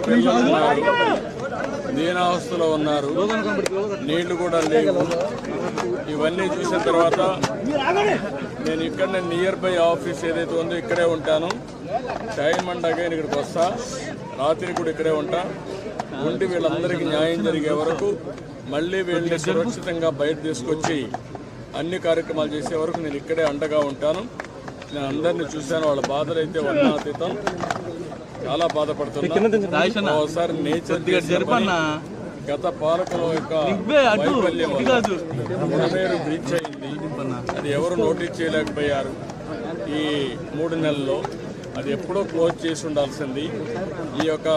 పిల్లలు ఉన్నారు, దీనావస్థలో ఉన్నారు, నీళ్లు కూడా లేవు. ఇవన్నీ చూసిన తర్వాత నేను ఇక్కడ నియర్ బై ఆఫీస్ ఏదైతే ఉందో ఇక్కడే ఉంటాను. టైం అండ్ అగైన్ ఇక్కడికి వస్తా, రాత్రి కూడా ఇక్కడే ఉంటా. ఉండి వీళ్ళందరికీ న్యాయం జరిగే వరకు, మళ్ళీ వీళ్ళని సురక్షితంగా బయట తీసుకొచ్చి అన్ని కార్యక్రమాలు చేసే వరకు నేను ఇక్కడే అండగా ఉంటాను. నేను అందరినీ చూశాను, వాళ్ళ బాధలు అయితే వర్ణాతీతం. చాలా బాధపడుతున్నా. ఒకసారి నేచర్ గత పాలకుల యొక్క వైఫల్యం బుడమేరు బ్రిడ్జ్ అయింది, అది ఎవరు నోటీస్ చేయలేకపోయారు ఈ 3 నెలల్లో. అది ఎప్పుడో క్లోజ్ చేసి ఉండాల్సింది. ఈ యొక్క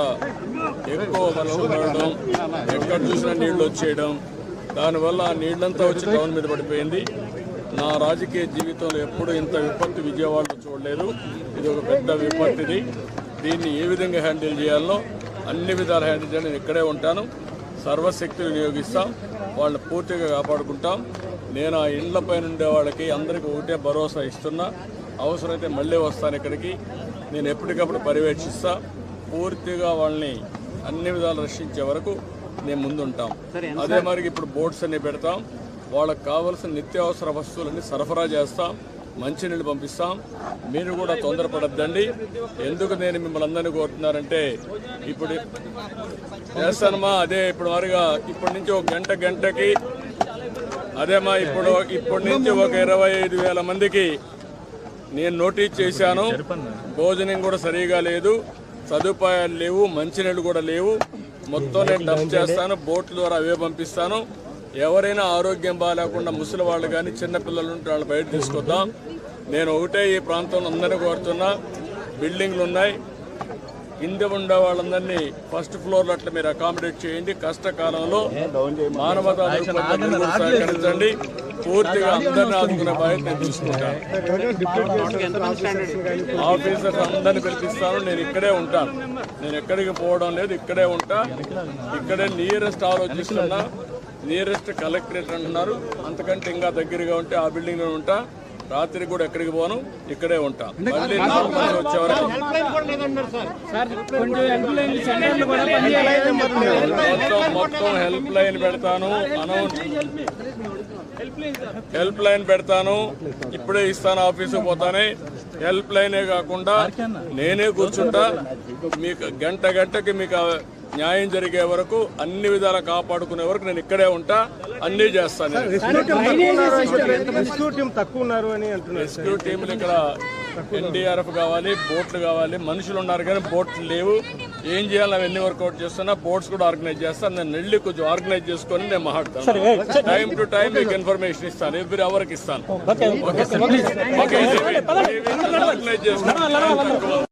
ఎక్కువ వర్షం పడడం, ఎక్కడ చూసినా నీళ్లు వచ్చేయడం, దానివల్ల ఆ నీళ్లంతా వచ్చి టౌన్ మీద పడిపోయింది. నా రాజకీయ జీవితంలో ఎప్పుడు ఇంత విపత్తు విజయవాడలో చూడలేదు. ఇది ఒక పెద్ద విపత్తిది. దీన్ని ఏ విధంగా హ్యాండిల్ చేయాలో అన్ని విధాలు హ్యాండిల్ చేయాలి. నేను ఇక్కడే ఉంటాను, సర్వశక్తులు వినియోగిస్తాం, వాళ్ళని పూర్తిగా కాపాడుకుంటాం. నేను ఆ ఇండ్లపై ఉండే వాళ్ళకి అందరికీ ఒకటే భరోసా ఇస్తున్నా. అవసరమైతే మళ్ళీ వస్తాను ఇక్కడికి. నేను ఎప్పటికప్పుడు పర్యవేక్షిస్తా. పూర్తిగా వాళ్ళని అన్ని విధాలు రక్షించే వరకు నేను ముందుంటాం. అదే మరి ఇప్పుడు బోట్స్ అన్ని పెడతాం, వాళ్ళకి కావాల్సిన నిత్యావసర వస్తువులన్నీ సరఫరా చేస్తాం, మంచినీళ్ళు పంపిస్తాం. మీరు కూడా తొందరపడద్దండి. ఎందుకు నేను మిమ్మల్ని అందరినీ కోరుతున్నారంటే, ఇప్పుడు చేస్తానమ్మా, అదే ఇప్పుడు మరిగా ఇప్పటి నుంచి ఒక గంటకి అదేమా ఇప్పటి నుంచి ఒక 25,000 మందికి నేను నోటీస్ చేశాను. భోజనం కూడా సరిగా లేదు, సదుపాయాలు లేవు, మంచినీళ్ళు కూడా లేవు. మొత్తం నేను డబ్ చేస్తాను, బోట్ల ద్వారా అవే పంపిస్తాను. ఎవరైనా ఆరోగ్యం బాగాలేకుండా ముసలి వాళ్ళు కానీ చిన్నపిల్లలు ఉంటే వాళ్ళు బయట తీసుకొద్దాం. నేను ఒకటే ఈ ప్రాంతంలో అందరినీ కోరుతున్నా, బిల్డింగ్లు ఉన్నాయి, కింద ఉండే వాళ్ళందరినీ ఫస్ట్ ఫ్లోర్లో అట్లా మీరు అకామిడేట్ చేయండి. కష్టకాలంలో మానవతా దృక్పథాన్ని సహకరించండి. పూర్తిగా అందరినీ ఆదుకునే బాధ్యత నేను తీసుకుంటాను. ఆఫీసర్స్ అందరినీ పిలిపిస్తాను. నేను ఇక్కడే ఉంటాను, నేను ఎక్కడికి పోవడం లేదు, ఇక్కడే ఉంటా. ఇక్కడే నియరెస్ట్ ఆలోచిస్తున్నా. నియరెస్ట్ కలెక్టరేట్ అంటున్నారు, అంతకంటే ఇంకా దగ్గరగా ఉంటే ఆ బిల్డింగ్లో ఉంటా. రాత్రి కూడా ఎక్కడికి పోను, ఇక్కడే ఉంటా. మళ్ళీ వచ్చేవరకు మొత్తం హెల్ప్ లైన్ పెడతాను, హెల్ప్ లైన్ పెడతాను. ఇప్పుడే ఇస్తాను, ఆఫీసుకు పోతానే. హెల్ప్ లైనే కాకుండా నేనే కూర్చుంటా. మీకు గంటకి మీకు న్యాయం జరిగే వరకు, అన్ని విధాలా కాపాడుకునే వరకు నేను ఇక్కడే ఉంటా, అన్నీ చేస్తాను. రెస్క్యూ టీంలు ఇక్కడ NDRF కావాలి, బోట్లు కావాలి, మనుషులు ఉన్నారు కానీ బోట్లు లేవు. ఏం చేయాలి అవన్నీ వర్కౌట్ చేస్తున్నా. బోట్స్ కూడా ఆర్గనైజ్ చేస్తాను. నేను వెళ్ళి కొంచెం ఆర్గనైజ్ చేసుకొని నేను మాట్లాడతాను. టైం టు టైం మీకు ఇన్ఫర్మేషన్ ఇస్తాను, ఎవ్రీ అవర్కి ఇస్తాను. ఓకే, ఆర్గనైజ్ చేస్తాను.